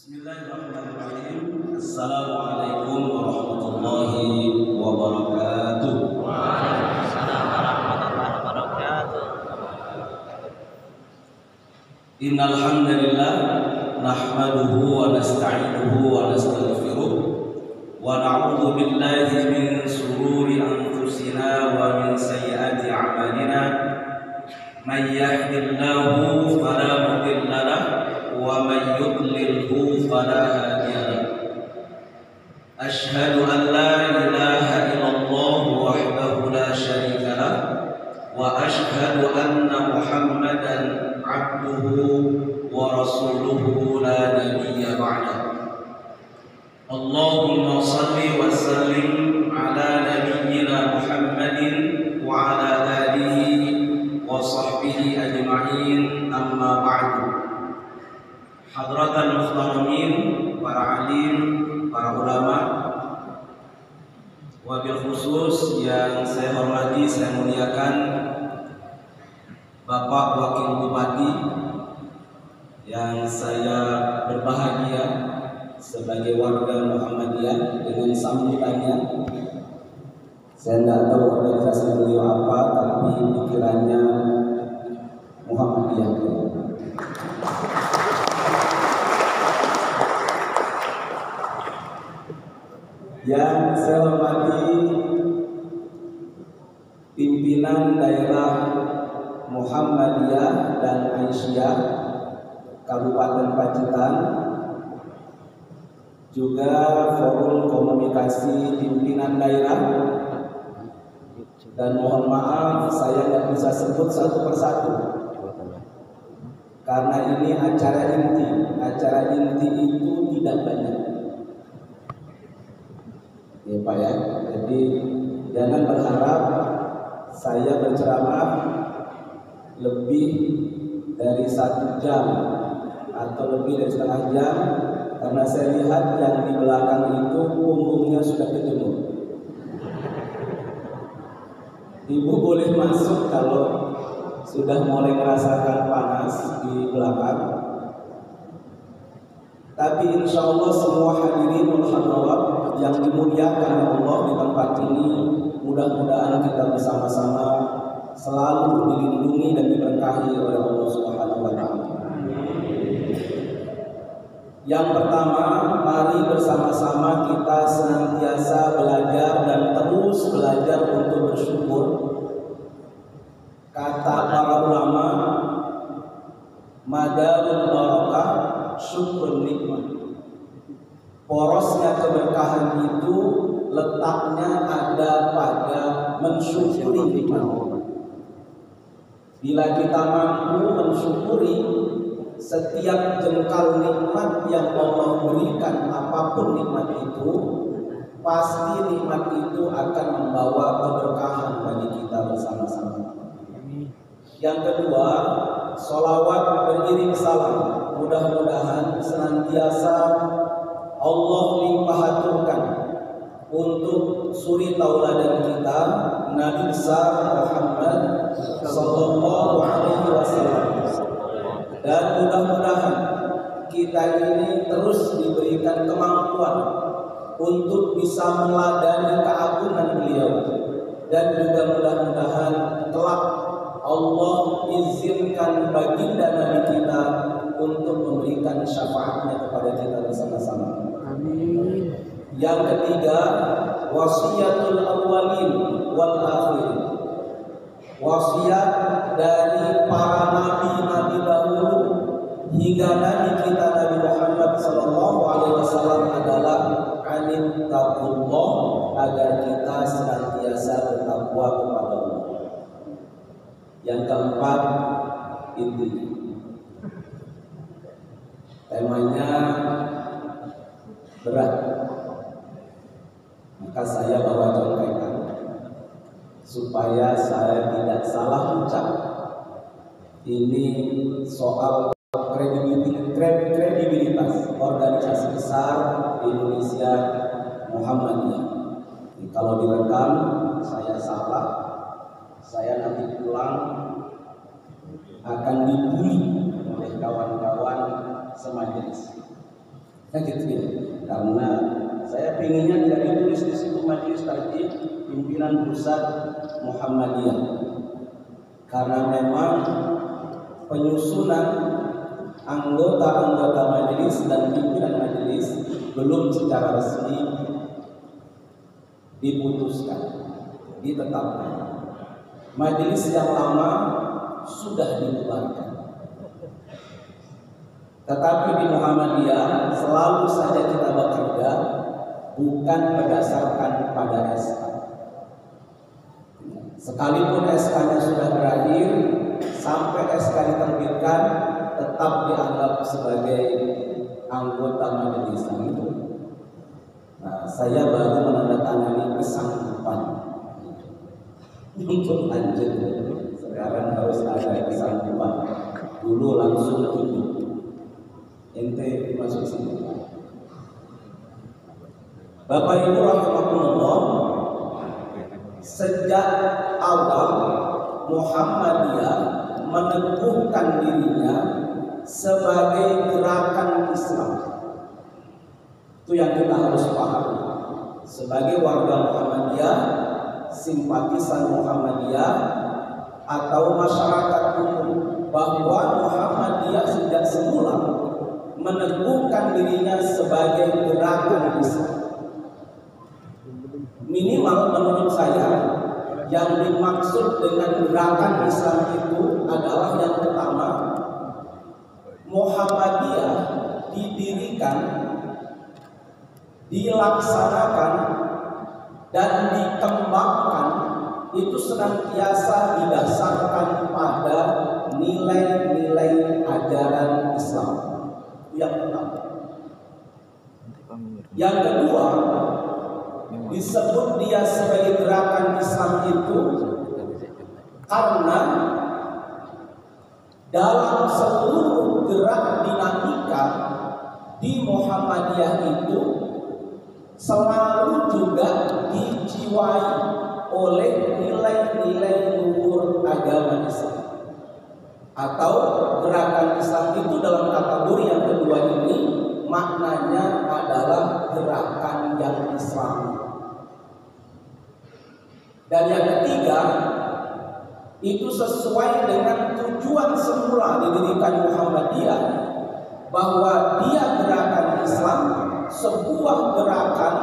Bismillahirrahmanirrahim. Assalamualaikum warahmatullahi wabarakatuh. Waalaikumsalam warahmatullahi wabarakatuh. Innal hamdalillah nahmaduhu wa nasta'inuhu wa nastaghfiruh wa na'udzu billahi min shururi anfusina wa min sayyiati a'malina. May yahdihillahu fala mudilla lahu wa may yudlilhu fala hadiya lahu. Asyhadu an la ilaha illallah wahdahu la syarika lahu wa asyhadu anna Muhammadan abduhu wa rasuluhu la nabiyya ba'dahu. Allahumma shalli wa sallim ala nabiyyina Muhammadin wa ala alihi wa sahbihi ajma'in, amma ba'du. Hadratan muhtaramin, para alim, para ulama, wabil khusus yang saya hormati, saya muliakan Bapak Wakil Bupati yang saya berbahagia sebagai warga Muhammadiyah dengan sambutannya. Saya tidak tahu organisasi beliau apa, tapi pikirannya Muhammadiyah. Yang saya hormati pimpinan daerah Muhammadiyah dan Aisyah Kabupaten Pacitan, juga forum komunikasi pimpinan daerah, dan mohon maaf saya tidak bisa sebut satu persatu karena ini acara inti. Acara inti itu tidak banyak ya Pak ya, jadi jangan berharap saya berceramah lebih dari 1 jam atau lebih dari setengah jam, karena saya lihat yang di belakang itu punggungnya sudah kejemur. Ibu boleh masuk kalau sudah mulai merasakan panas di belakang. Tapi insya Allah semua hadirin mulhadrat yang dimuliakan Allah di tempat ini, mudah-mudahan kita bersama-sama selalu dilindungi dan diberkahi oleh Allah Subhanahu wa Ta'ala. Yang pertama, mari bersama-sama kita senantiasa belajar dan terus belajar untuk bersyukur. Kata para ulama, madarul barakah syukur nikmat. Porosnya keberkahan itu letaknya ada pada mensyukuri nikmat. Bila kita mampu mensyukuri setiap jengkal nikmat yang Allah berikan, apapun nikmat itu, pasti nikmat itu akan membawa keberkahan bagi kita bersama-sama. Yang kedua, sholawat beriring salam. Mudah-mudahan senantiasa Allah limpahaturkan untuk suri tauladan kita, Nabi besar Muhammad sallallahu alaihi wasallam. Dan mudah-mudahan kita ini terus diberikan kemampuan untuk bisa meladani keagungan beliau, dan juga mudah-mudahan kelak Allah izinkan baginda Nabi kita untuk memberikan syafaatnya kepada kita bersama-sama. Amin. Yang ketiga, wasiatul awwalin wal akhirin. Wasiat dari para nabi-nabi dahulu hingga nabi kita Nabi Muhammad sallallahu alaihi wasallam adalah anit taqullah, agar kita senantiasa bertakwa kepada Allah. Yang keempat, itu temanya berat, maka saya bawa contekan supaya saya tidak salah ucap. Ini soal kredibilitas organisasi besar di Indonesia, Muhammadiyah. Kalau direkam saya salah, saya nanti pulang akan dibully oleh kawan-kawan semajelis. Kan gitu ya. Karena saya pinginnya tidak ditulis di situ majelis takjid pimpinan pusat Muhammadiyah. Karena memang penyusunan anggota-anggota majelis dan pimpinan majelis belum secara resmi diputuskan, ditetapkan. Majelis yang lama sudah dibubarkan. Tetapi di Muhammadiyah selalu saja kita bekerja bukan berdasarkan pada SK. Sekalipun SK-nya sudah berakhir, sampai SK diterbitkan tetap dianggap sebagai anggota majelis itu. Nah, saya baru menandatangani kesanggupan untuk lanjut. Sekarang harus ada kesanggupan. Dulu langsung tunjuk. Ente masuk sini. Bapak Ibu rahimakumullah, sejak awal Muhammadiyah meneguhkan dirinya sebagai gerakan Islam. Itu yang kita harus pahami. Sebagai warga Muhammadiyah, simpatisan Muhammadiyah atau masyarakat umum, bahwa Muhammadiyah sejak semula meneguhkan dirinya sebagai gerakan Islam. Minimal menurut saya yang dimaksud dengan gerakan Islam itu adalah yang pertama, Muhammadiyah didirikan, dilaksanakan dan dikembangkan itu senantiasa didasarkan pada nilai-nilai ajaran Islam. Yang pertama. Yang kedua, disebut dia sebagai gerakan Islam itu karena dalam seluruh gerak dinamika di Muhammadiyah itu selalu juga dijiwai oleh nilai-nilai luhur agama Islam. Atau gerakan Islam itu dalam kategori yang kedua ini maknanya adalah gerakan yang Islam. Dan yang ketiga, itu sesuai dengan tujuan semula didirikan Muhammadiyah, bahwa dia gerakan Islam, sebuah gerakan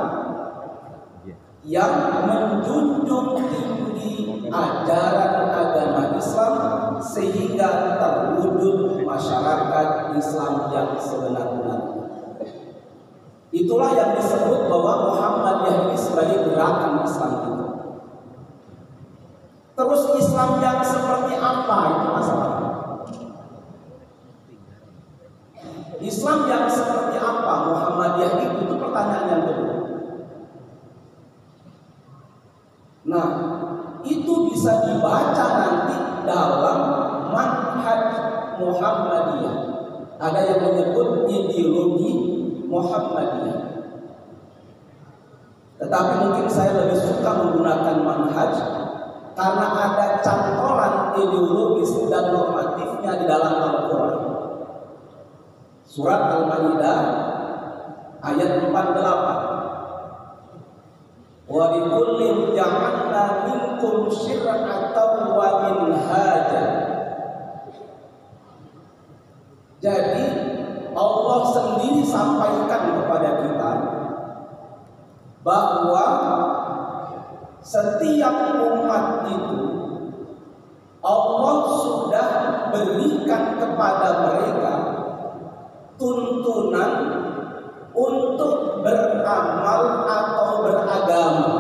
yang menjunjung tinggi ajaran agama Islam sehingga terwujud masyarakat Islam yang sebenar-benarnya. Itulah yang disebut bahwa Muhammadiyah ini sebagai gerakan Islam itu. Terus Islam yang seperti apa itu masalahnya? Islam yang seperti apa Muhammadiyah itu pertanyaan yang kedua. Nah, itu bisa dibaca nanti dalam manhaj Muhammadiyah. Ada yang menyebut ideologi Muhammadiyah. Tetapi mungkin saya lebih suka menggunakan manhaj karena ada cantolan ideologis dan normatifnya di dalam Al-Quran. Surat Al-Maidah ayat 48. Wa likullin ja'alna minkum syir'atan wa minhaja. Jadi Allah sendiri sampaikan kepada kita bahwa setiap umat itu Allah sudah berikan kepada mereka tuntunan untuk beramal atau beragama.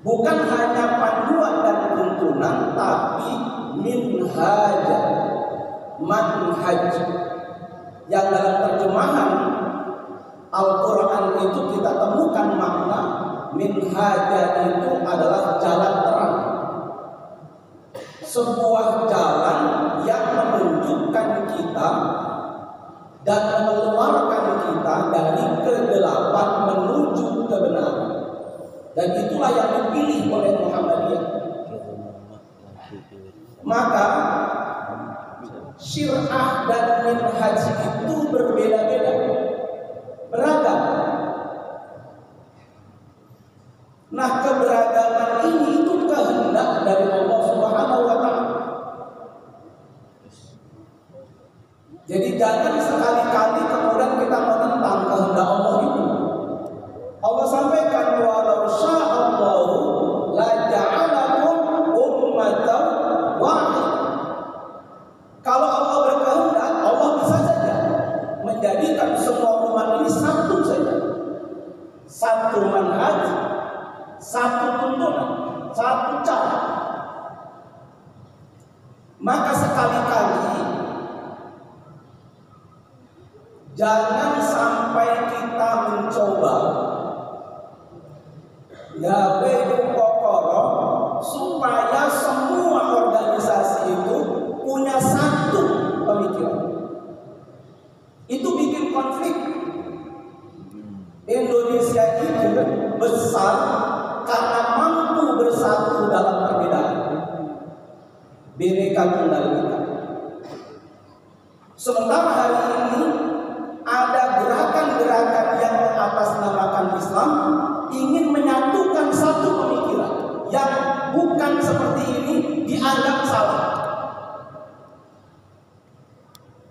Bukan hanya panduan dan tuntunan, tapi minhaj, manhaj, yang dalam terjemahan Al-Quran itu kita temukan makna minhaj itu adalah jalan terang, sebuah jalan yang menunjukkan kita dan mengeluarkan kita dari kegelapan menuju kebenaran. Dan itulah yang dipilih oleh Muhammadiyah. Maka syir'ah dan minhaj itu berbeda-beda, beragam. Nah, keberagaman ini itu kehendak dari Allah Subhanahu wa Ta'ala. Jadi jangan sekali-kali kemudian kita menentang kehendak Allah itu. Allah sampaikan, walau sya'allahu la ja'alakum ummatan wahidah. Kalau Allah berkehendak, Allah bisa saja menjadikan semua umat ini satu saja, satu manhaj, satu tuntunan, satu cara. Maka sekali-kali jangan sampai kita mencoba gawe kokoro supaya semua organisasi itu punya satu pemikiran. Itu bikin konflik. Indonesia itu besar karena mampu bersatu dalam perbedaan. Bineka Tunggal Ika. Sementara hari ini ada gerakan-gerakan yang mengatasnamakan Islam ingin menyatukan satu pemikiran yang bukan seperti ini dianggap salah.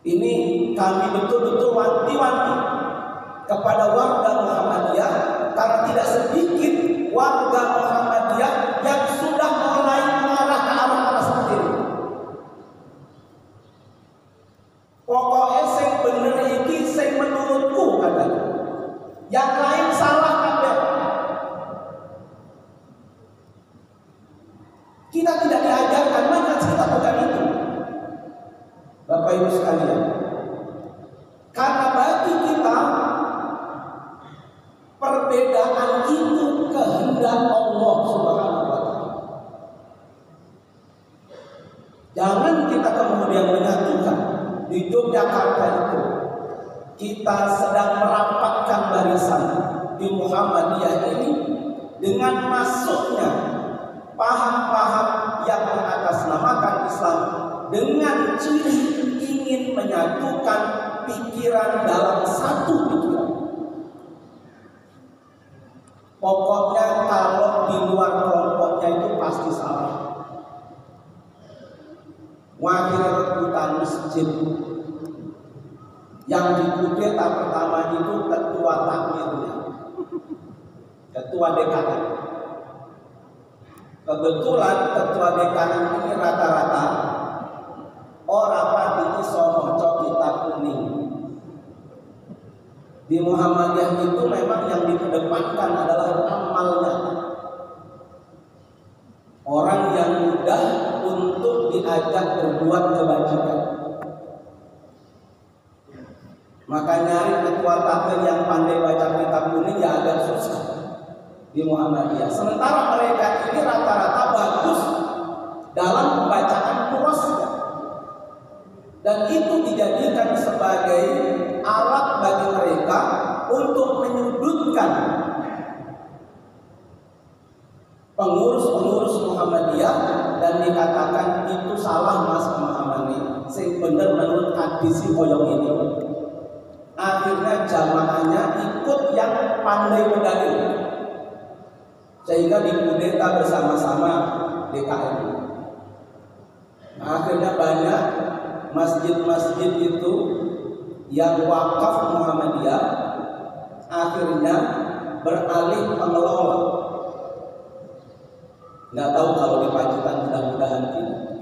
Ini kami betul-betul wanti-wanti kepada warga Muhammadiyah, karena tidak sedikit warga Muhammadiyah yang sudah mulai mengarah ke arah seperti ini. Pokoknya sing bener iki sing menurutku katanya. Yang lain salah kabeh. Kita tidak diajarkan, maka kita bukan itu. Bapak Ibu sekalian, karena bagi kita perbedaan itu kehendak Allah Subhanahu wa Ta'ala. Jangan kita kemudian menyatukan. Di Yogyakarta itu kita sedang merapatkan barisan di Muhammadiyah ini dengan masuknya paham-paham yang mengatasnamakan Islam dengan ciri ingin menyatukan pikiran dalam satu pikiran. Pokoknya kalau di luar kelompoknya itu pasti salah. Wakil rebutan masjid yang dikudeta pertama itu ketua takmirnya, ketua dekanan. Kebetulan ketua dekanan ini rata-rata orang pati iso maca kitab kuning. Di Muhammadiyah itu memang yang dikedepankan adalah amalnya. Orang yang mudah untuk diajak berbuat kebajikan. Maka nyari ketua takmir yang pandai baca kitab kuning ya agak susah di Muhammadiyah. Sementara mereka ini rata-rata bagus dalam pembacaan kurosnya. Dan itu dijadikan sebagai alat bagi mereka untuk menyudutkan pengurus-pengurus Muhammadiyah dan dikatakan itu salah mas memahami sing bener menurut hadis koyong ini. Akhirnya jamaahnya ikut yang pandai berdalil sehingga dikudeta bersama-sama DKM. Akhirnya banyak masjid-masjid itu yang wakaf Muhammadiyah akhirnya beralih pengelola. Nggak tahu kalau di Pacitan, mudah-mudahan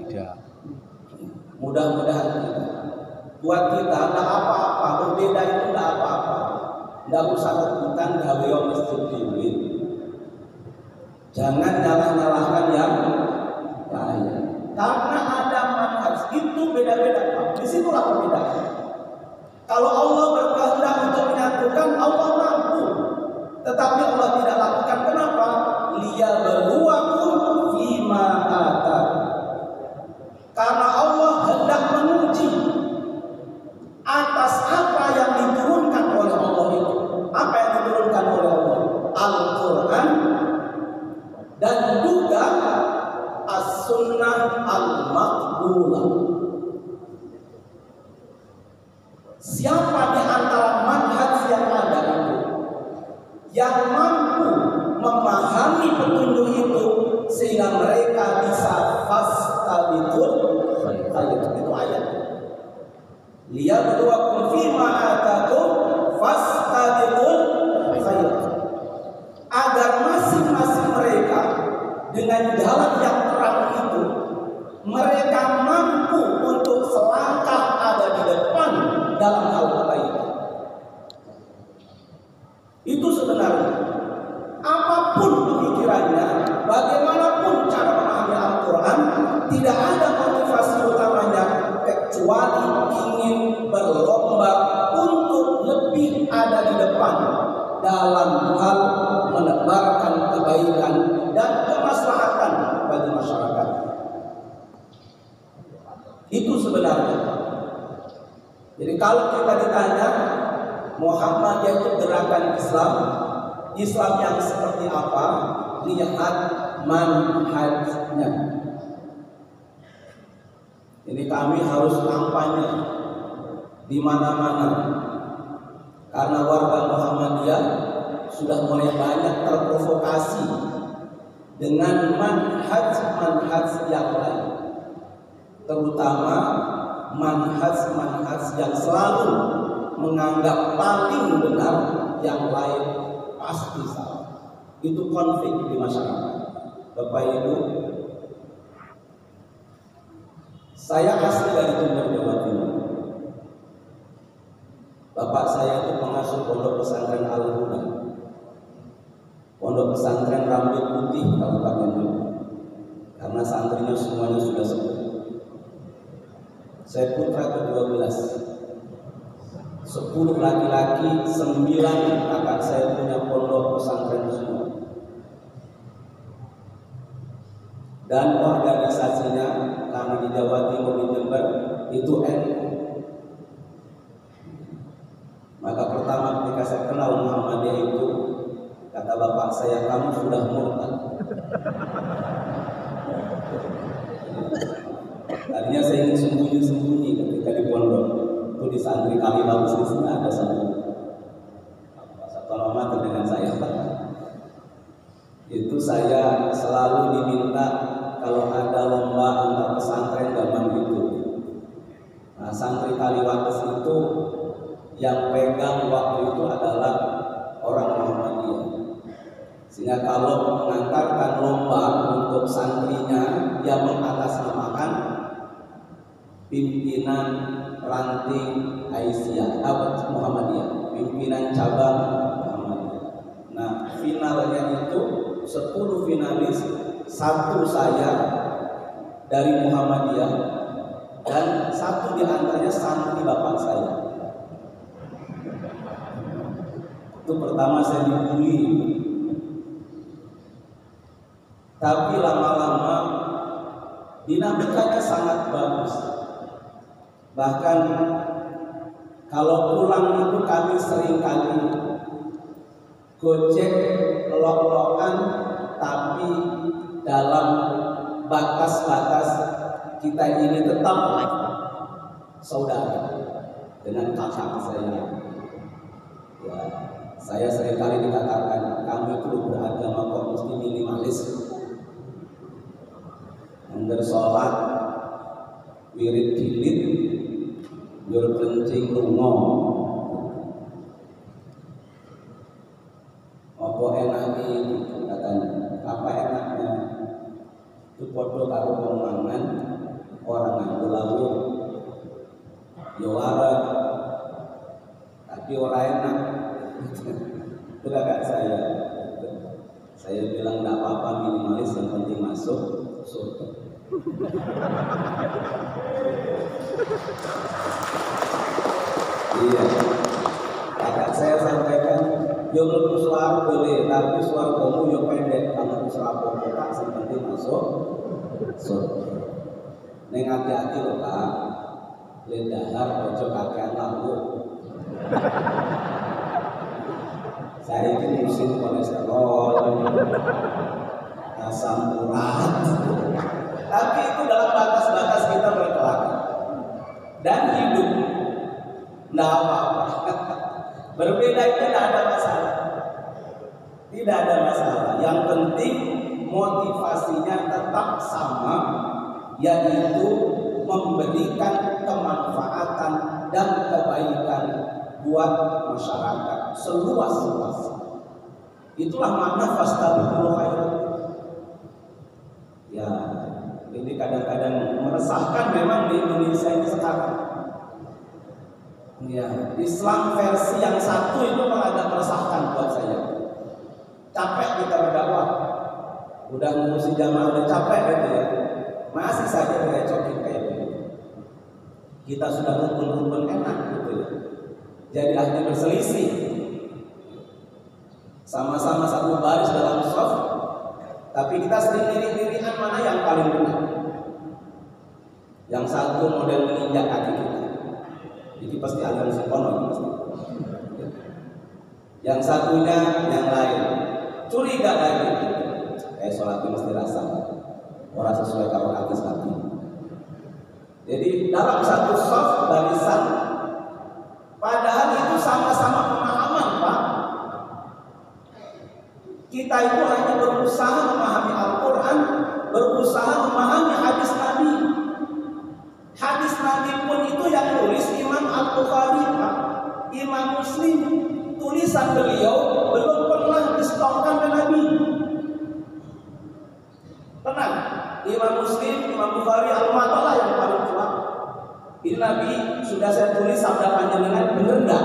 tidak. Mudah-mudahan tidak. Buat kita nggak apa-apa, berbeda itu nggak apa-apa. Nggak usah rebutan gawe masjid diwit. Jangan nyalah-nyalahkan yang lain. Karena ada manhaj itu beda-beda. Disitulah perbedaan. Kalau Allah berkehendak untuk menyatukan, Allah mampu. Tetapi Allah tidak lakukan. Kenapa? Liyabluwakum fima ataakum. Karena Allah hendak menguji atas apa yang diturunkan oleh Allah itu. Apa yang diturunkan oleh Allah? Al-Quran dan juga As-Sunnah Al-Maqbulah. Siapa di antara manhaj yang ada itu yang mampu memahami petunjuk itu sehingga mereka bisa fastabiqul khairat. Itu ayat. Liyabluwakum fima atakum fastabiqul khairat. Agar masing-masing mereka dengan jalan yang terang itu mereka mampu untuk selangkah ada di depan dalam hal kebaikan. Itu sebenarnya apapun pemikirannya, bagaimanapun cara memahami Al-Quran, tidak ada motivasi utamanya kecuali ingin berlomba untuk lebih ada di depan dalam hal menebarkan kebaikan dan kemaslahatan bagi masyarakat. Itu sebenarnya. Jadi kalau kita ditanya Muhammadiyah itu gerakan Islam yang seperti apa? Lihat manhajnya. Ini kami harus kampanye di mana-mana karena warga Muhammadiyah sudah mulai banyak terprovokasi dengan manhaj yang lain, terutama manhaj yang selalu menganggap paling benar yang lain pasti salah. Itu konflik di masyarakat. Bapak Ibu, saya asli dari Jember, Jawa Timur. Bapak saya itu pengasuh pondok pesantren Al-Huda, pondok pesantren Rambut Putih Kabupaten Jember. Karena santrinya semuanya sudah sepuh. Saya putra ke-12, 10 laki-laki, 9 kakak saya punya pondok pesantren semua. Dan organisasinya karena di Jawa Timur di Jember itu NU. Maka pertama ketika saya kenal Muhammadiyah itu, kata bapak saya, kamu sudah murtad. Tadinya saya ingin sembunyi-sembunyi ketika di pondok. Itu di santri kami bagus di sini ada satu lama dengan saya. Itu saya selalu diminta kalau ada lomba antar pesantren zaman itu. Nah, santri Kaliwates itu yang pegang waktu itu adalah orang Muhammadiyah. Sehingga kalau mengantarkan lomba untuk santrinya, dia mengatasnamakan pimpinan ranting Aisyah Muhammadiyah, pimpinan cabang Muhammadiyah. Nah, finalnya itu 10 finalis, 1 saya dari Muhammadiyah dan 1 di antaranya santri bapak saya. Itu pertama saya dibully, tapi lama-lama dinamikanya sangat bagus. Bahkan kalau pulang itu kami seringkali gojek lok-lokan, tapi dalam batas-batas kita ini tetap saudara dengan kakak saya. Ya, saya seringkali dikatakan kamu itu beragama kok mesti minimalis. Angger sholat wirid dilit jur kencing lungo. Apa enaknya itu katanya? Apa enaknya? Itu podo karo pemangan orang nganggo lawuh. Ya warak, tapi orang enak. Itu kakak saya. Saya bilang enggak apa-apa, minimalis, yang penting masuk surga. Iya, kakak saya sampaikan, yo mlebu swarga boleh, tapi swargamu yo pendek, kamu serapo kok sing penting masuk surga. Ning hati-hati lho Kak, lendahar ojo kakean lalu. Saya ini musim kolesterol, asam urat, tapi itu dalam batas-batas kita berkelak dan hidup. Nah, apa-apa. Berbeda itu tidak ada masalah. Tidak ada masalah. Yang penting motivasinya tetap sama, yaitu memberikan kemanfaatan dan kebaikan buat masyarakat seluas-luasnya. Itulah makna fastabiqul khairat. Ya, ini kadang-kadang meresahkan memang di Indonesia ini sekarang. Ya, Islam versi yang satu itu malah agak meresahkan buat saya. Capek kita berdakwah, udah ngurusi jamaah udah capek gitu ya. Masih saja direcokin kayak begitu. Kita sudah rukun-rukun enak gitu ya. Jadi ahli berselisih. Sama-sama satu baris dalam shaf, tapi kita sering diri-dirian mana yang paling benar. Yang satu model menginjak kaki kita. Ini pasti aliran sekono pasti. Yang satunya yang lain. Curiga lagi. Sholat mesti rasa. Orang sesuai kalau hadis Nabi. Jadi dalam satu shaf barisan, padahal itu sama-sama pemahaman, Pak. Kita itu hanya berusaha memahami Al-Quran, berusaha memahami hadis Nabi. Hadis Nabi pun itu yang nulis Imam Al-Bukhari, Pak. Imam Muslim, tulisan beliau belum pernah disetorkan ke Nabi. Tenang, Imam Muslim, Imam Bukhari, Al-Muwatta yang paling tua. Ini Nabi sudah saya tulis sabda panjenengan, bener enggak?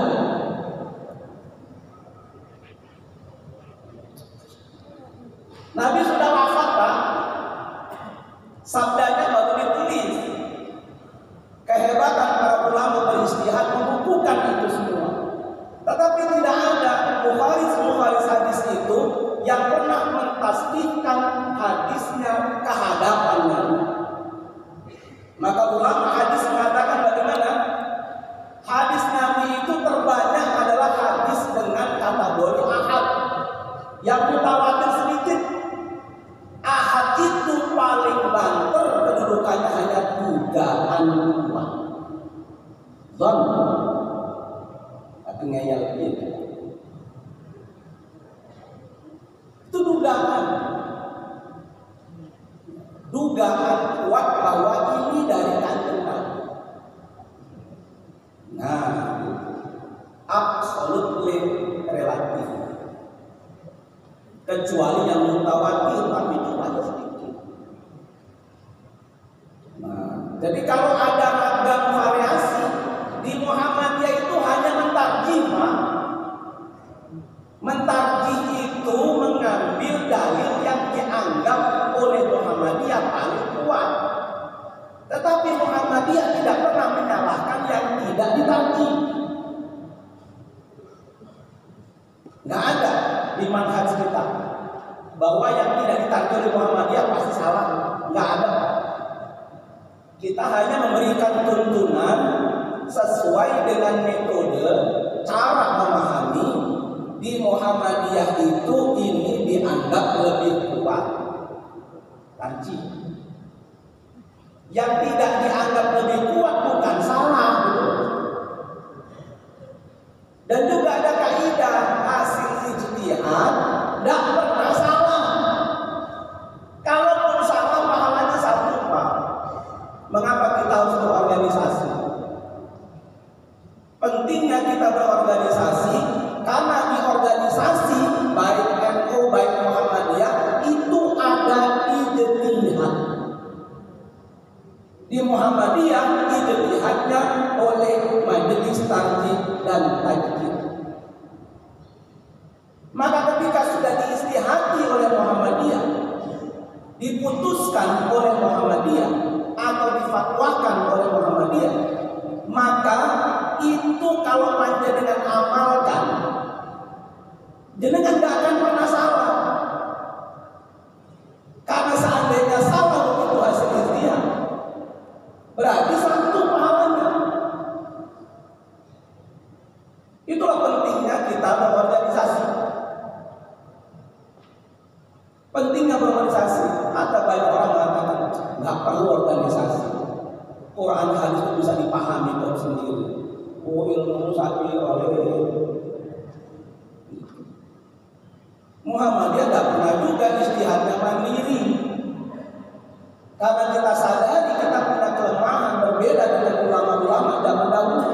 Nabi sudah wafat, Pak. Sabdanya baru ditulis. Kehebatan para ulama beristihad membukukan itu semua. Tetapi tidak ada Bukhari hadis itu yang pernah mentasbihkan hadisnya ke hadapan Nabi. Maka ulama hadis mengatakan bagaimana? Hadis Nabi itu terbanyak adalah hadis dengan kategori ahad. Yang mutawatir sedikit. Ahad itu paling banter, kedudukannya hanya dugaan kuat. Zon, tapi ngeyel gitu. Itu dugaan kuat bahwa ini dari kanjeng Nabi. Nah, absolutely relatif. Kecuali yang mutawatir, tapi cuma sedikit. Nah, jadi kalau ada ragam variasi di Muhammadiyah itu hanya mentarjih, Pak. Mentarjih itu mengambil dalil yang dianggap oleh Muhammadiyah paling kuat. Tetapi Muhammadiyah tidak pernah menyalahkan yang tidak ditarjih. Nggak ada di manhaj kita bahwa yang tidak ditarjih oleh Muhammadiyah pasti salah. Nggak ada. Kita hanya memberikan tuntunan sesuai dengan metode cara memahami. Di Muhammadiyah itu ini dianggap lebih kuat. Tarjih. Yang tidak dianggap lebih kuat bukan salah, dan juga ada kaidah hasil ijtihad tidak pernah salah. Kalaupun salah pahalanya satu, Pak. Mengapa kita harus berorganisasi? Pentingnya kita berorganisasi karena di organisasi baik NU baik Muhammadiyah itu ada ijtihad. Di Muhammadiyah ijtihadnya oleh majelis tarjih dan tajdid. Maka ketika sudah diistihati oleh Muhammadiyah, diputuskan oleh Muhammadiyah atau difatwakan oleh Muhammadiyah, maka itu kalau panjenengan amalkan, jenengan tidak akan pernah salah. Karena seandainya salah begitu hasil ijtihad, berarti satu pahalanya. Itulah pentingnya kita berorganisasi. Pentingnya berorganisasi. Ada banyak orang mengatakan nggak perlu organisasi. Quran hadis itu bisa dipahami kok sendiri. ilmu sapi oleh Muhammadiyah tidak pernah juga istihadnya mandiri, karena kita sadari kita punya kelemahan berbeda dengan ulama-ulama zaman dahulu.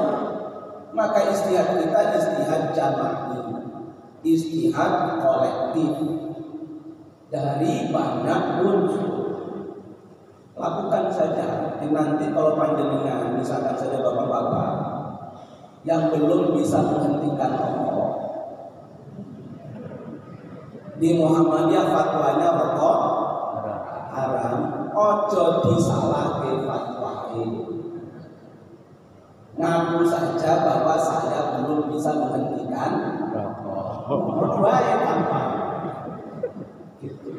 Maka istihad kita istihad jama'i, istihad kolektif dari banyak unsur. Lakukan saja. Nanti kalau panjenengan, misalkan saja bapak-bapak yang belum bisa menghentikan rokok, di Muhammadiyah fatwanya rokok haram, ojo disalahke fatwae. Ngaku saja bahwa saya belum bisa menghentikan rokok. Baik apa? Gitu.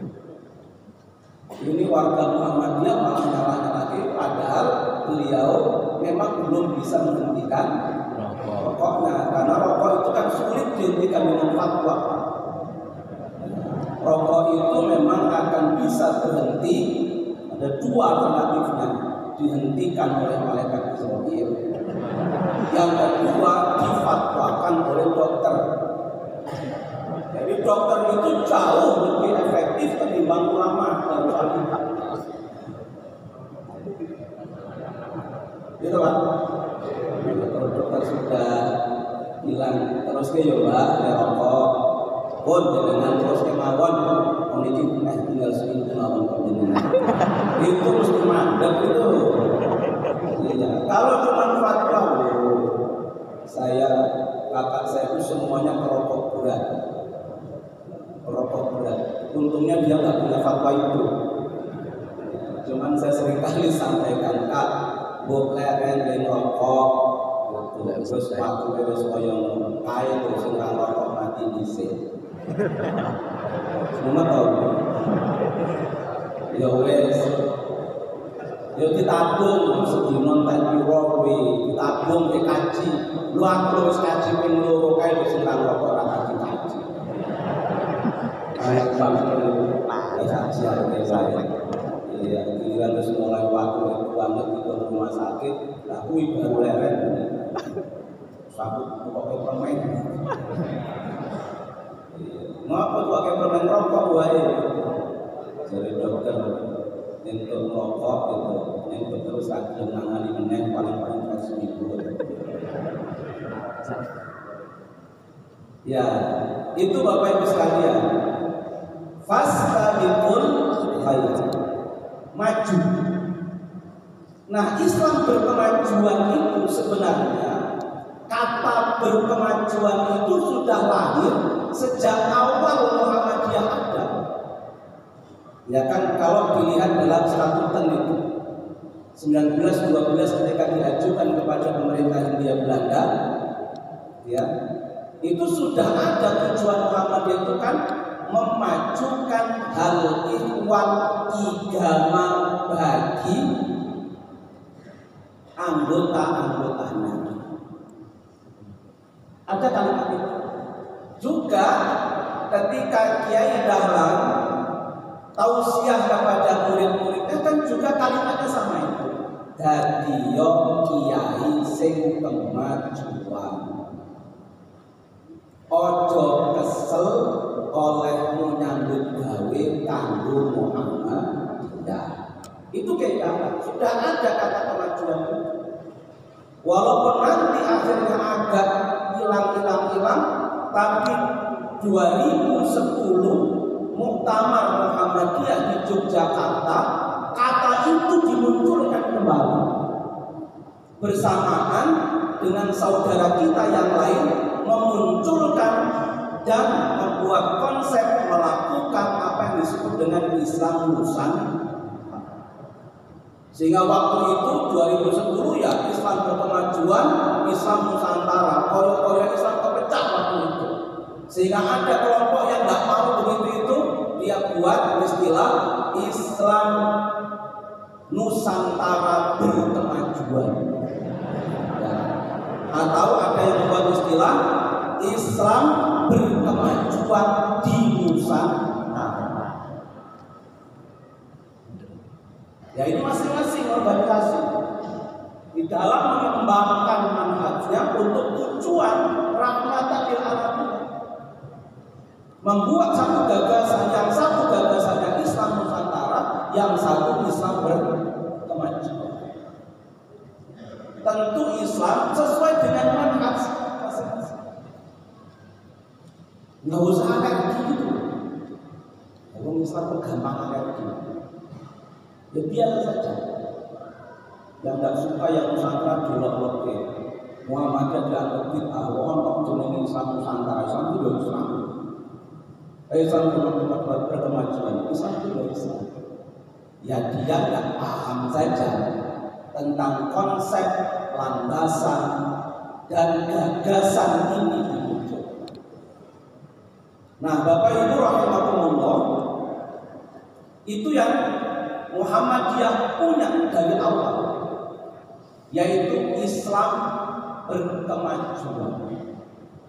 Ini warga Muhammadiyah malah nyalahnya lagi, padahal beliau memang belum bisa menghentikan rokoknya, karena rokok itu kan sulit dihentikan dengan fatwa. Rokok itu memang akan bisa berhenti, ada dua alternatifnya, dihentikan oleh malaikat Israil, yang kedua difatwakan oleh dokter. Jadi dokter itu jauh lebih efektif ketimbang ulama dan wanita. Gitu kan? Kalau dokter sudah bilang terus ke yoga, ya rokok, pun dengan terus ke mawon, memiliki tinggal seminggu mawon dengan itu mesti mandek itu. Iya. Kalau cuma fatwa, saya kakak saya itu semuanya perokok berat. Perokok berat. Untungnya dia nggak punya fatwa itu. Cuman saya sering kali sampaikan, Kak, buat leren dan rokok, terus waktu terus koyong kain terus nggak rokok mati di sini. Semua tahu. Ya wes. Ya ditabung sedino tak piro kuwi, ditabung ke kaji. Lu aku wis kaji ping 2 kae wis nang rokok ora kaji. Ayo banget kaji arep saya. Iya, giliran wis mulai waktu banget di rumah sakit, lah kuwi baru leren. Sabut pokoke permen. Ngapa kok pakai permen rokok wae? Jadi dokter untuk rokok itu, untuk terus lagi menangani meneng paling-paling seminggu. Ya, itu Bapak Ibu sekalian. Fastabiqul khairat. Maju. Nah, Islam berkemajuan itu sebenarnya kata berkemajuan itu sudah lahir sejak awal Muhammadiyah ada. Ya kan, kalau dilihat dalam statuten itu 1912 ketika diajukan kepada pemerintah Hindia Belanda, ya itu sudah ada tujuan Muhammadiyah itu kan memajukan hal ikhwan igama bagi anggota-anggotanya. Ada kalimat itu juga ketika Kiai Dahlan tausiah kepada murid-muridnya kan juga kalimatnya sama itu. Dadi yo kiai sing kemajuan. Ojo kesel oleh menyambut gawe kanggo Muhammadiyah. Itu kayak sudah ada kata kemajuan itu. Walaupun nanti akhirnya agak hilang, tapi 2010 Muktamar Muhammadiyah di Yogyakarta, kata itu dimunculkan kembali bersamaan dengan saudara kita yang lain memunculkan dan membuat konsep melakukan apa yang disebut dengan Islam Nusantara. Sehingga waktu itu 2010 ya Islam berkemajuan, Islam Nusantara, korea Islam terpecah waktu itu. Sehingga ada kelompok yang tidak mau begitu itu, dia buat istilah Islam Nusantara berkemajuan. Ya. Atau ada yang membuat istilah Islam berkemajuan di Nusantara. Ya ini masing-masing organisasi di dalam mengembangkan manhajnya membuat satu gagasan, yang satu gagasannya Islam Nusantara, yang satu Islam berkemajuan. Tentu Islam sesuai dengan manhaj masing-masing. Nggak usah kayak gitu. Kalau Islam bergampang kayak gitu, ya biasa saja. Yang nggak suka yang Nusantara dilok-lok Muhammadiyah dianggap bid'ah, orang jenenge Islam Nusantara, Islam itu juga Islam. Islam berkemajuan, Islam juga Islam. Ya dia nggak paham saja tentang konsep, landasan, dan gagasan ini dimunculkan. Nah, Bapak Ibu rahimakumullah, itu yang Muhammadiyah punya dari awal, yaitu Islam berkemajuan.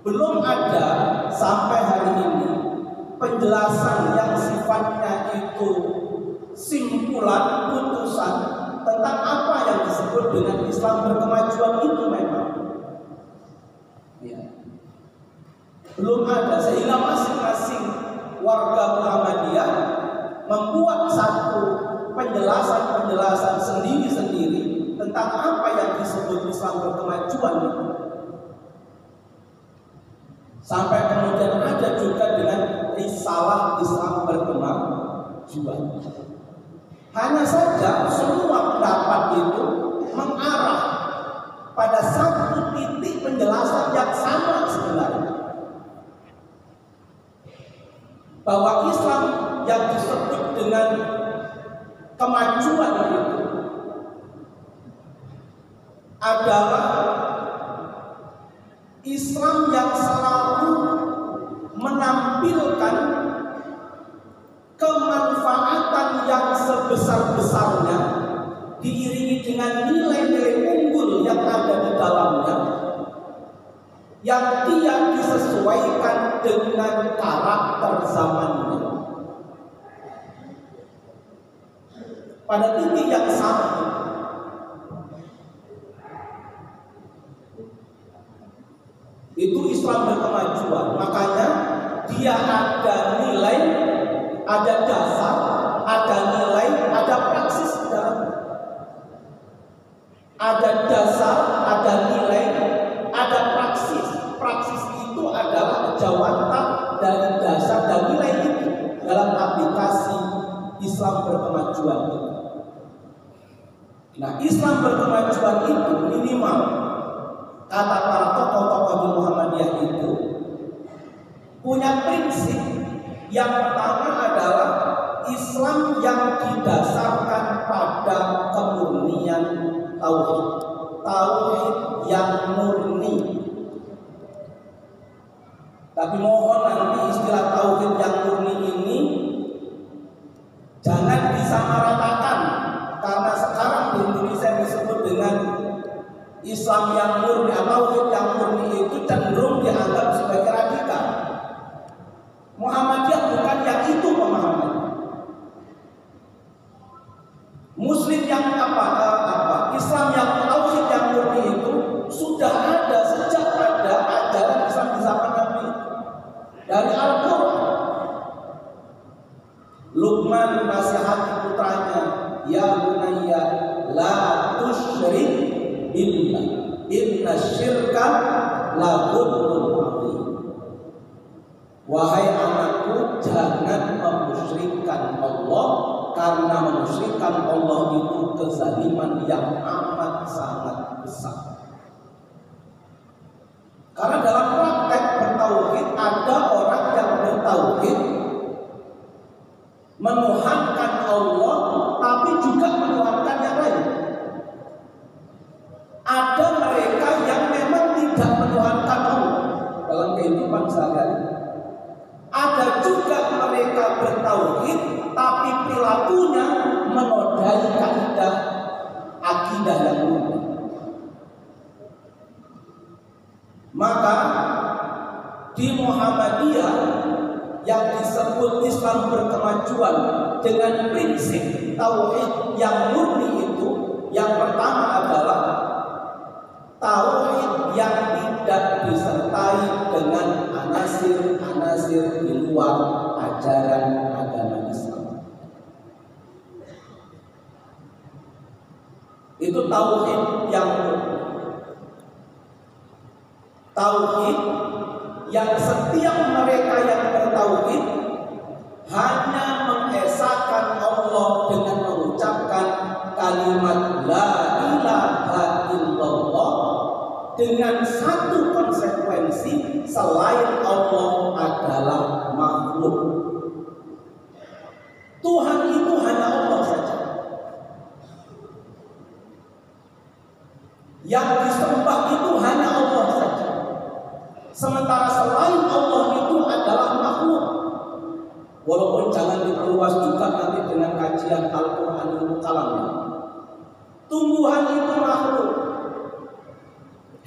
Belum ada sampai hari ini penjelasan yang sifatnya itu simpulan, putusan tentang apa yang disebut dengan Islam berkemajuan itu memang ya, belum ada, sehingga masing-masing warga Muhammadiyah membuat satu penjelasan-penjelasan sendiri-sendiri tentang apa yang disebut Islam berkemajuan itu. Sampai kemudian ada juga dengan risalah Islam berkemajuan. Hanya saja semua pendapat itu mengarah pada satu titik penjelasan yang sama sebenarnya, bahwa Islam yang disebut dengan kemajuan itu adalah Islam yang selalu menampilkan kemanfaatan yang sebesar-besarnya diiringi dengan nilai-nilai unggul yang ada di dalamnya, yang dia disesuaikan dengan karakter zamannya. Pada titik yang sama itu Islam berkemajuan. Makanya dia ada nilai, ada dasar, ada nilai, ada praksis di dalamnya. Ada dasar, ada nilai, ada praksis. Praksis itu adalah jawatan dari dasar dan nilai itu dalam aplikasi Islam berkemajuan itu. Nah, Islam berkemajuan itu minimal, kata para tokoh-tokoh di Muhammadiyah itu, punya prinsip. Yang pertama adalah Islam yang didasarkan pada kemurnian tauhid. Tauhid yang murni. Tapi mohon nanti istilah tauhid yang murni ini jangan disamaratakan, karena sekarang di Indonesia disebut dengan Islam yang murni atau tauhid yang murni itu cenderung dianggap sebagai radikal. Muhammadiyah bukan yang itu pemahaman. Muslim yang Islam yang tauhid yang murni itu sudah ada sejak pada ajaran Islam di zaman Nabi. Dari Al-Quran, Luqman nasihati putranya, ya bunayya la tusyrik billah inna syirka la dzulmun adzim. Wahai anakku, jangan memusyrikkan Allah, karena memusyrikkan Allah itu kezaliman yang amat sangat besar. Karena dalam praktek bertauhid ada orang yang bertauhid menuhankan Allah tapi juga menuhankan yang lain. Ada mereka yang memang tidak menuhankan Allah dalam kehidupan sehari-hari. Ada juga mereka bertauhid tapi perilakunya menodai kaidah akidah yang murni. Maka di Muhammadiyah yang disebut Islam berkemajuan dengan prinsip tauhid yang murni itu, yang pertama adalah tauhid yang tidak disertai dengan anasir-anasir Nasir di luar ajaran agama Islam. Itu tauhid yang setiap mereka yang bertauhid hanya mengesahkan Allah dengan mengucapkan kalimat la ilaha illallah dengan satu konsekuensi, selain Allah adalah makhluk. Tuhan itu hanya Allah saja. Yang disembah itu hanya Allah saja. Sementara selain Allah itu adalah makhluk. Walaupun jangan diperluas juga nanti dengan kajian Al-Quran itu kalamnya. Tumbuhan itu makhluk,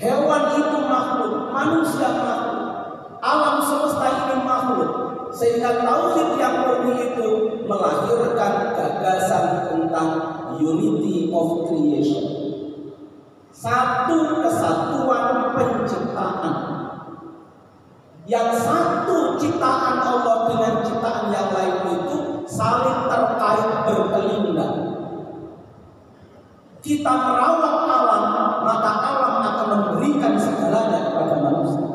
hewan itu makhluk, manusia makhluk, alam semesta ini makhluk. Sehingga tauhid yang murni itu melahirkan gagasan tentang unity of creation, satu kesatuan penciptaan. Yang satu ciptaan Allah dengan ciptaan yang lain itu saling terkait berkelindan. Kita merawat alam, maka alam akan memberikan segalanya kepada manusia.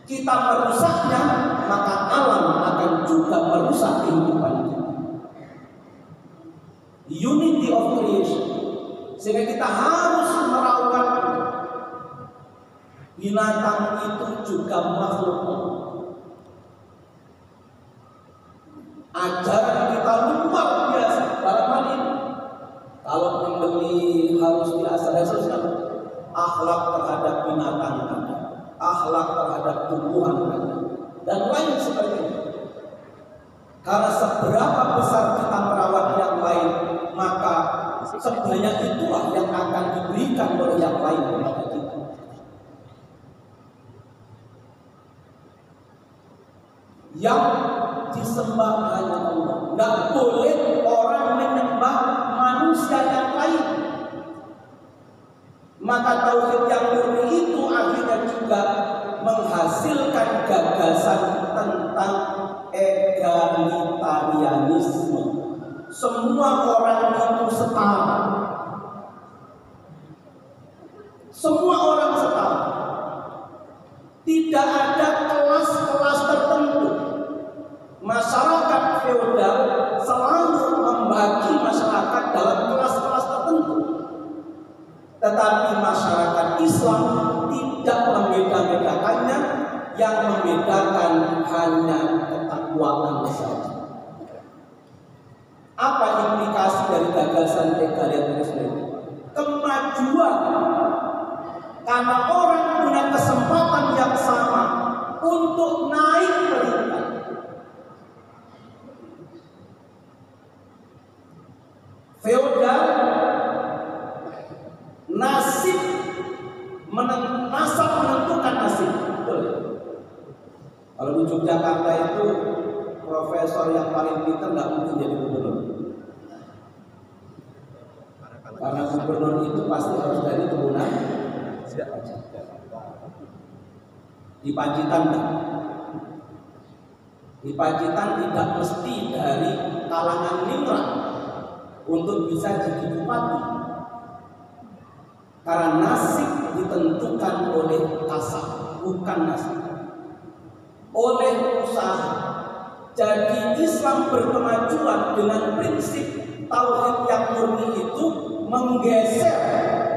Kita merusaknya, maka alam akan juga merusak kehidupan kita. Unity of creation. Sehingga kita harus merawat. Binatang itu juga makhluk Allah. Ajaran kita luar biasa dalam hal ini. Kalau membeli harus diasah dan seterusnya. Akhlak terhadap binatang ada, akhlak terhadap tumbuhan ada, dan lain sebagainya. Karena seberapa besar kita merawat yang lain, maka sebenarnya itulah yang akan diberikan oleh yang lain kepada kita. Yang disembah hanya Allah. Tidak boleh orang menyembah manusia yang lain. Maka tauhid yang murni itu akhirnya juga menghasilkan gagasan tentang egalitarianisme. Semua orang itu setara. Semua orang setara. Tidak ada kelas-kelas tertentu. Masyarakat feodal selalu membagi masyarakat dalam kelas-kelas tertentu. Tetapi masyarakat Islam tidak membeda-bedakannya. Yang membedakan hanya ketakwaan saja. Apa implikasi dari gagasan egalitarianisme? Kemajuan. Karena orang punya kesempatan yang sama untuk naik peringkat. Feodal, nasab menentukan nasib. Betul. Kalau di Yogyakarta itu profesor yang paling pintar nggak mungkin jadi gubernur. Karena gubernur itu pasti harus dari turunan di Pacitan. Di Pacitan tidak mesti dari kalangan ningrat untuk bisa jadi bupati. Karena nasib ditentukan oleh kasab, bukan nasib. Oleh usaha. Jadi Islam berkemajuan dengan prinsip tauhid yang murni itu menggeser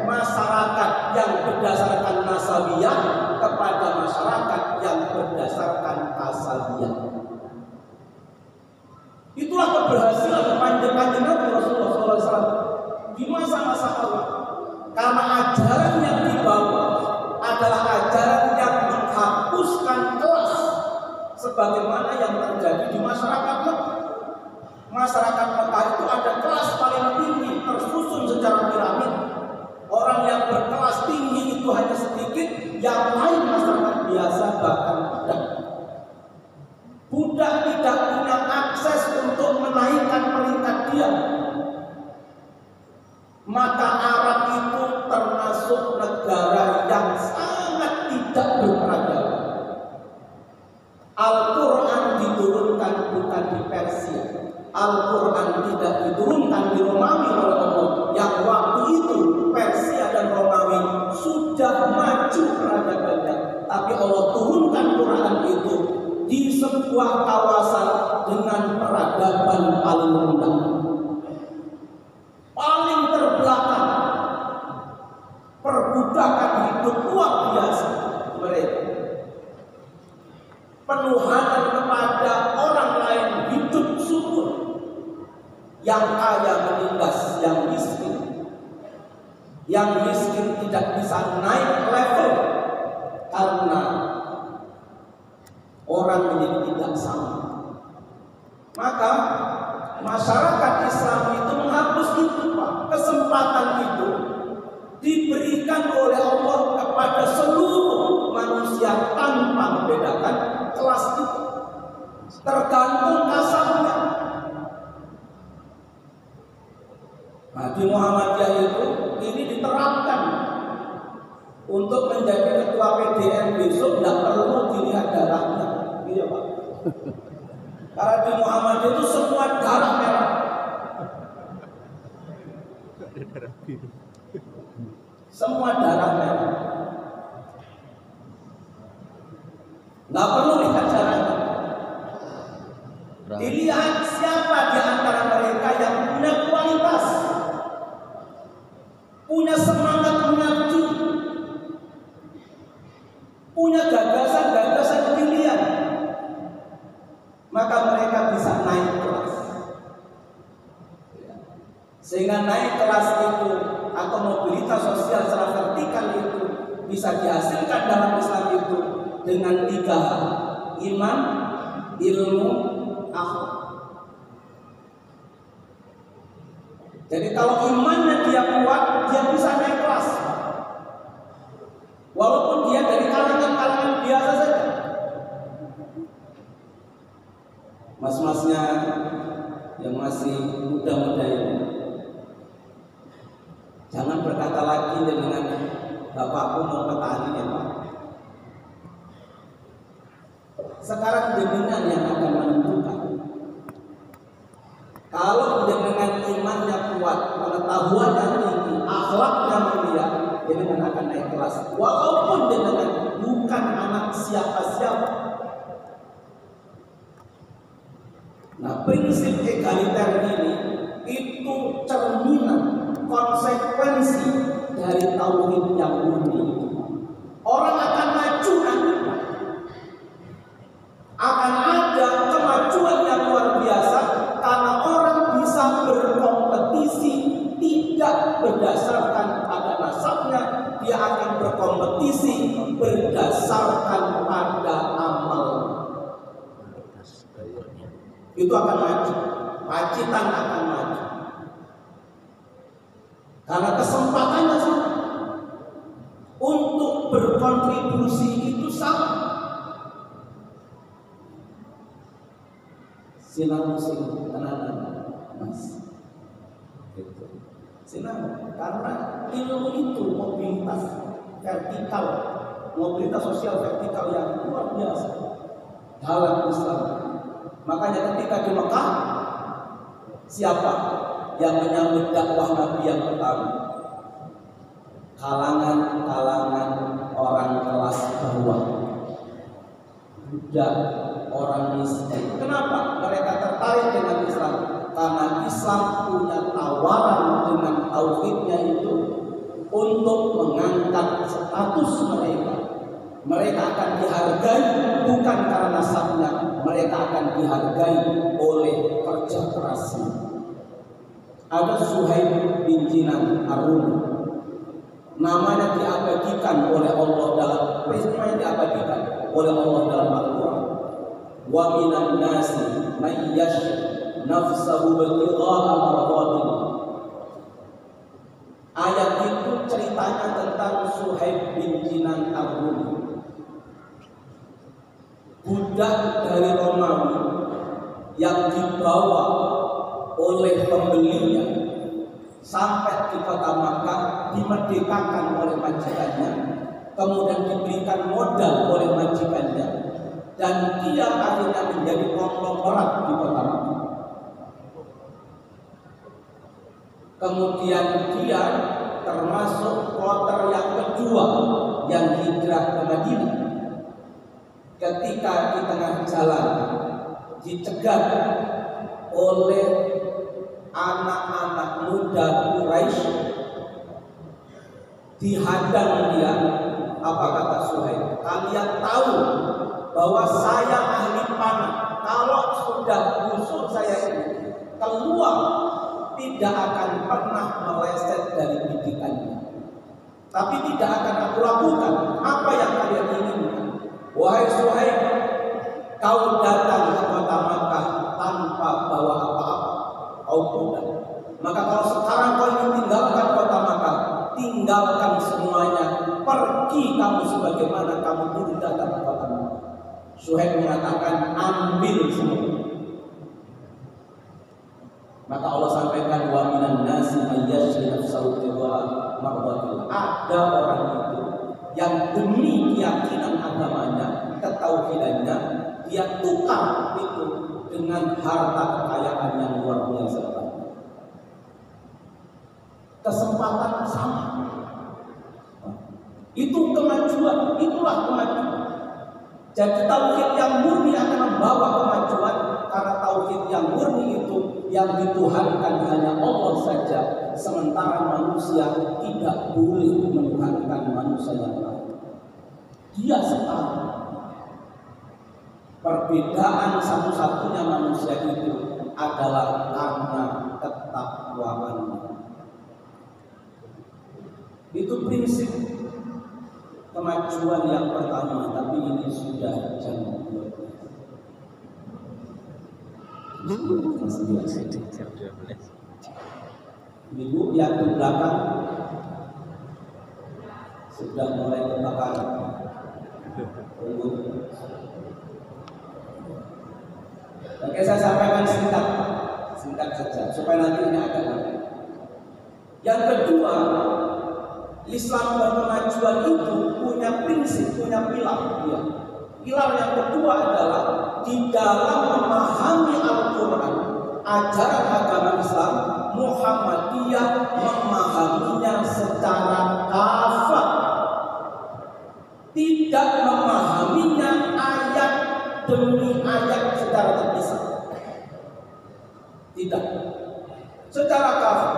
masyarakat yang berdasarkan nasabiyah kepada masyarakat yang berdasarkan kasabiyah. Itulah keberhasilan panjang Nabi Rasulullah SAW di masa-masa awal. Karena ajaran yang dibawa adalah ajaran yang menghapuskan kelas, sebagaimana yang terjadi di masyarakat Mekah. Masyarakat Mekah itu ada kelas paling tinggi, tersusun secara piramid. Orang yang berkelas tinggi itu hanya sedikit, yang lain masyarakat biasa bahkan budak. Budak tidak punya akses untuk menaikkan peringkat dia. Maka Arab itu termasuk negara yang sangat tidak berperadaban. Al-Quran tidak diturunkan di Romawi oleh Allah, yang waktu itu Persia dan Romawi sudah maju peradabannya, tapi Allah turunkan Quran itu di sebuah kawasan dengan peradaban paling rendah, paling terbelakang, perbudakan hidup luar biasa mereka, penuhanan kepada orang lain, hidup subur, yang kaya menindas yang miskin tidak bisa naik level karena orang menjadi tidak sama. Maka masyarakat Islam itu menghapus itu, Pak. Kesempatan itu diberikan oleh Allah kepada seluruh manusia tanpa membedakan kelas itu, tergantung kasarnya. Nah, di Muhammadiyah itu ini diterapkan untuk menjadi ketua PDN besok tidak perlu dilihat darahnya, iya Pak. Karena di Muhammadiyah itu semua darah merah. Semua darah merah. Nggak perlu lihat darahnya. Dilihat siapa di antara mereka yang punya kualitas, punya semangat mengabdi, punya gagasan-gagasan pilihan, maka mereka bisa naik kelas. Sehingga naik kelas itu atau mobilitas sosial secara vertikal itu bisa dihasilkan dalam Islam itu dengan 3 hal: iman, ilmu, akhlak. Jadi kalau imannya dia kuat, dia bisa naik kelas, walaupun dia dari kalangan biasa saja. Mas-masnya yang masih muda-muda ini, jangan berkata lagi dengan bapakku mau petani ya Pak. Sekarang jenengan yang akan menentukan. Kalau jenengan imannya kuat, pengetahuannya tinggi, akhlaknya mulia, jenengan akan naik kelas. Walaupun jenengan bukan anak siapa-siapa. Nah, prinsip egaliter ini itu cerminan konsekuensi dari tauhid yang murni. Orang akan maju nanti, akan ada kemajuan yang luar biasa karena orang bisa berkompetisi tidak berdasarkan pada nasabnya, dia akan berkompetisi berdasarkan pada amal. Itu akan maju, pacitan akan maju. Karena kesempatannya sama untuk berkontribusi itu sama. Sinar musim tenanan, Mas. Gitu. Sinar, karena ilmu itu mobilitas vertikal, mobilitas sosial vertikal yang luar biasa dalam Islam. Makanya ketika di Mekah, siapa yang menyambut dakwah Nabi yang pertama? Kalangan-kalangan orang kelas bawah, budak, orang miskin. Kenapa mereka tertarik dengan Islam? Karena Islam punya tawaran dengan tauhidnya itu untuk mengangkat status mereka. Mereka akan dihargai bukan karena nasabnya, mereka akan dihargai oleh kerja kerasnya. Ada Suhaib bin Jinan Ar-Rumi, namanya diabadikan oleh Allah dalam peristiwa yang diabadikan oleh Allah dalam Al-Quran. Wa minan nasi may yashri nafsahu ibtigha'a mardatillah. Ayat itu ceritanya tentang Suhaib bin Jinan Ar-Rumi, budak dari Romawi yang dibawa oleh pembelinya sampai di kota Makkah, dimerdekakan oleh majikannya, kemudian diberikan modal oleh majikannya, dan dia akhirnya menjadi konglomerat di kota Makkah. Kemudian dia termasuk kloter yang kedua yang hijrah ke Madinah. Ketika di tengah jalan dicegat oleh anak-anak muda Quraisy, dihadang dia. Apa kata Suhaib? Kalian tahu bahwa saya ahli panah. Kalau sudah busuk saya ini keluar, tidak akan pernah meleset dari bidikannya. Tapi tidak akan aku lakukan apa yang kalian inginkan. Wahai Suhaib, kau datang ke kota Makkah tanpa bawa apa-apa, kau pulang. Maka kalau sekarang kau ingin tinggalkan kota Makkah, tinggalkan semuanya, pergi kamu sebagaimana kamu dulu datang ke kota Makkah. Suhaib mengatakan, ambil semua. Maka Allah sampaikan, wa minan nasi ayyashri nafsahu tiwala mardatillah. Ada orang itu yang demi keyakinan agamanya, ketauhidannya, dia tukar itu dengan harta kekayaan yang luar biasa. Kesempatan sama. Itu kemajuan, itulah kemajuan. Jadi tauhid yang murni akan membawa kemajuan, karena tauhid yang murni itu yang dituhankan hanya Allah saja, sementara manusia tidak boleh menuhankan manusia yang lain. Dia setara. Perbedaan satu-satunya manusia itu adalah karena ketakwaannya. Itu prinsip kemajuan yang pertama, tapi ini sudah jam 12. Ibu yang di belakang sudah mulai kebakaran. Oke, saya sampaikan singkat saja supaya nanti ini agak lama. Yang kedua, Islam berkemajuan itu punya prinsip, punya pilar. Pilar yang kedua adalah di dalam memahami Al-Quran, ajaran agama Islam, Muhammadiyah memahaminya secara kafah, tidak memahaminya ayat demi ayat secara terpisah. Tidak, secara kafah.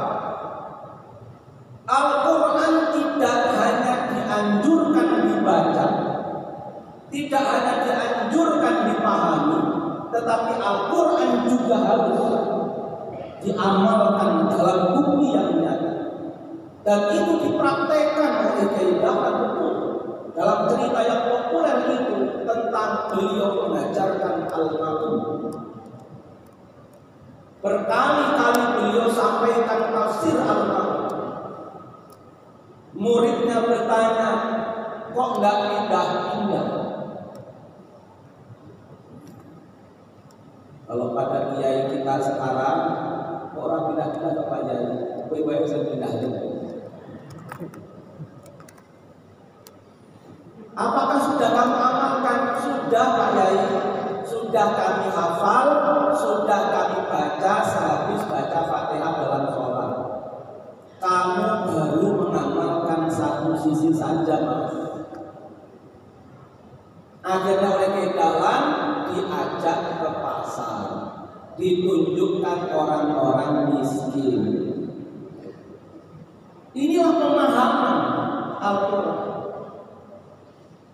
Al-Quran tidak hanya dianjurkan dibaca, tidak hanya dianjurkan dipahami, tetapi Al-Quran juga harus diamalkan dalam bukti yang nyata. Dan itu dipraktekkan oleh Kiai Dahlan betul. Dalam cerita yang populer itu tentang beliau mengajarkan Al-Ma'un. Berkali-kali beliau sampaikan tafsir Al-Ma'un. Muridnya bertanya, kok nggak pindah-pindah? Kalau pada kiai kita sekarang, kok orang pindah-pindah ke Pak Yai? Baik-baik saya pindah aja. Apakah sudah kamu amalkan? Sudah Pak Yai. Sudah kami hafal, sudah kami baca sehabis baca Fatihah dalam sholat. Kamu baru mengamalkan satu sisi saja, Mas. Akhirnya oleh kedalan diajak ke pasar, ditunjukkan orang-orang miskin. Inilah pemahaman Al-Quran.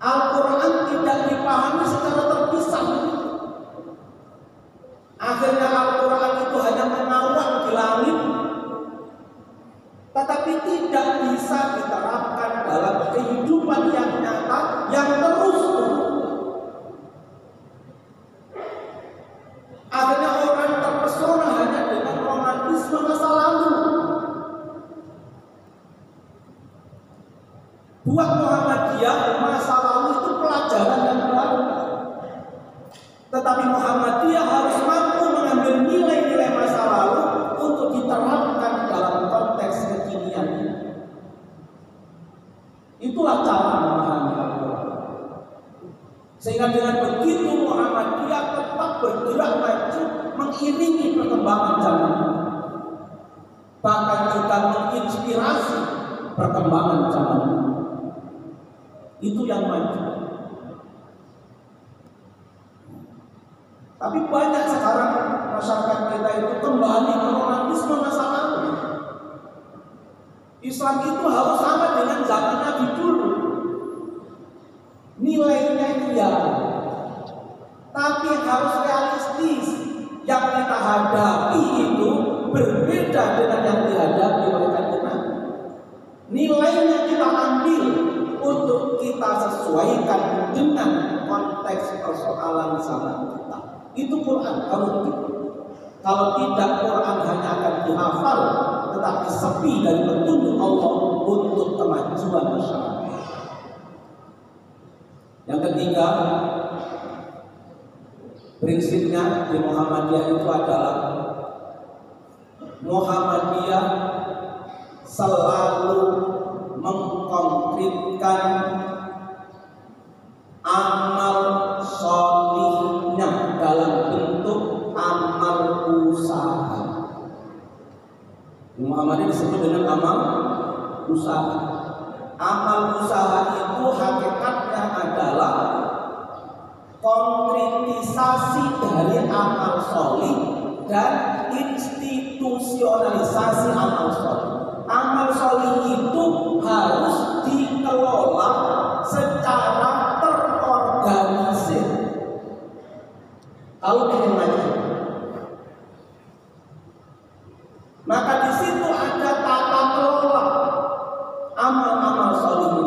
Al-Quran tidak dipahami secara terpisah. Akhirnya Al-Quran itu hanya mengawang di langit, tetapi tidak bisa diterapkan dalam kehidupan yang nyata yang terus berubah. Akhirnya orang terpesona hanya dengan romantisme masa lalu. Buat Muhammadiyah, masa lalu itu pelajaran yang berharga. Tetapi Muhammadiyah harus mampu mengambil nilai-nilai masa lalu untuk diterapkan dalam konteks kekinian. Itulah cara memahami Al-Quran. Sehingga dengan begitu Muhammadiyah tetap bergerak maju mengiringi perkembangan zaman. bahkan juga menginspirasi perkembangan zaman. Itu yang maju. Tapi banyak sekarang masyarakat kita itu kembali ke romantisme masa lalu. Islam itu harus sama dengan zaman Nabi dulu. Nilainya iya, tapi harus realistis. Yang kita hadapi itu berbeda dengan yang dihadapi oleh kanjeng Nabi. Nilainya kita ambil untuk kita sesuaikan dengan konteks persoalan zaman kita. Itu Quran harus begitu. Kalau tidak, Quran hanya akan dihafal tetapi sepi dari petunjuk Allah untuk kemajuan masyarakat. Yang ketiga, prinsipnya di Muhammadiyah itu adalah Muhammadiyah selalu mengkonkretkan amal sholihnya dalam bentuk amal usaha. Muhammadiyah disebut dengan amal usaha. Amal usaha itu hakikatnya adalah konkretisasi dari amal sholih dan institusionalisasi amal sholih. Amal sholih itu harus dikelola secara terorganisir. Kalau ingin maju, maka di situ ada tata kelola amal-amal sholih itu.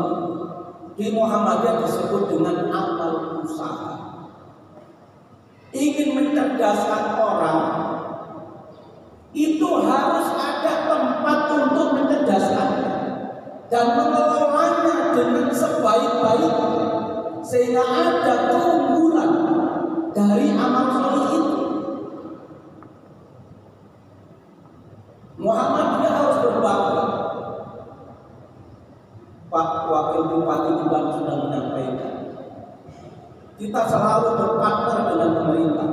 Di Muhammadiyah disebut dengan amal usaha. Ingin mencerdaskan orang, itu harus ada tempat untuk mencerdaskannya dan mengelolanya dengan sebaik-baiknya, sehingga ada keunggulan dari amal sholih itu. Muhammadiyah harus berbangga. Pak Wakil Bupati juga sudah menyampaikan, kita selalu berpartner dengan pemerintah.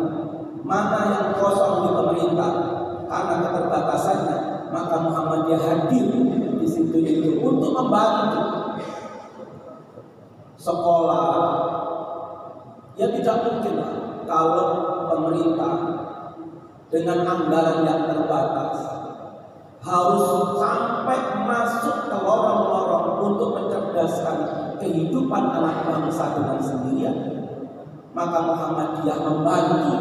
Mana yang kosong di pemerintah karena keterbatasannya, maka Muhammadiyah hadir di situ itu untuk membantu sekolah. Ya tidak mungkin kalau pemerintah dengan anggaran yang terbatas harus sampai masuk ke lorong-lorong untuk mencerdaskan kehidupan anak bangsa dengan sendirian. Maka Muhammadiyah membantu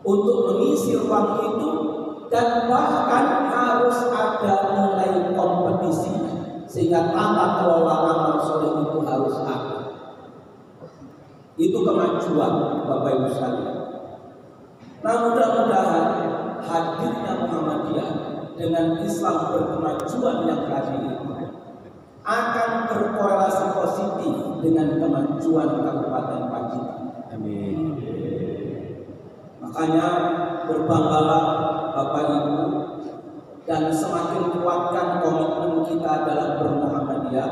untuk mengisi ruang itu, dan bahkan harus ada nilai kompetisi sehingga tata kelola amal sholih itu harus ada. Itu kemajuan Bapak Ibu sekalian. Nah, mudah-mudahan hadirnya Muhammadiyah dengan Islam berkemajuan yang tadi itu akan berkorelasi positif dengan kemajuan Kabupaten Pacitan. Amin. Makanya berbanggalah Bapak Ibu dan semakin kuatkan komitmen kita dalam berMuhammadiyah.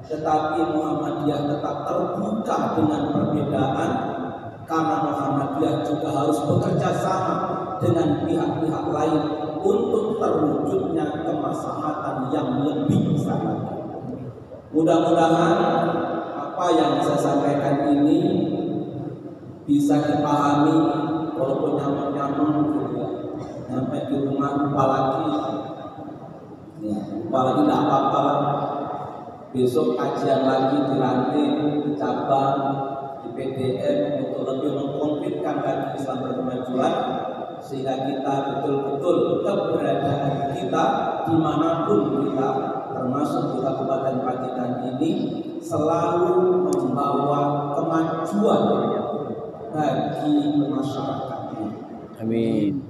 Tetapi Muhammadiyah tetap terbuka dengan perbedaan, karena Muhammadiyah juga harus bekerja sama dengan pihak-pihak lain untuk terwujudnya kemaslahatan yang lebih besar. Mudah-mudahan apa yang saya sampaikan ini bisa dipahami, walaupun nyamuk-nyamuk gitu ya, sampai di rumah lupa lagi, ya, lupa lagi tidak apa-apa. Besok kajian lagi di ranting, di cabang, di PDM untuk lebih mengkonkretkan lagi Islam berkemajuan, sehingga kita betul-betul keberadaan kita dimanapun kita, termasuk di Kabupaten Pacitan ini, selalu membawa kemajuan bagi masyarakatnya. Amin.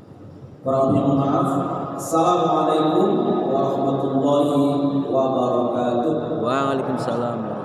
Kurang lebih mohon maaf. Assalamualaikum warahmatullahi wabarakatuh. Waalaikumsalam.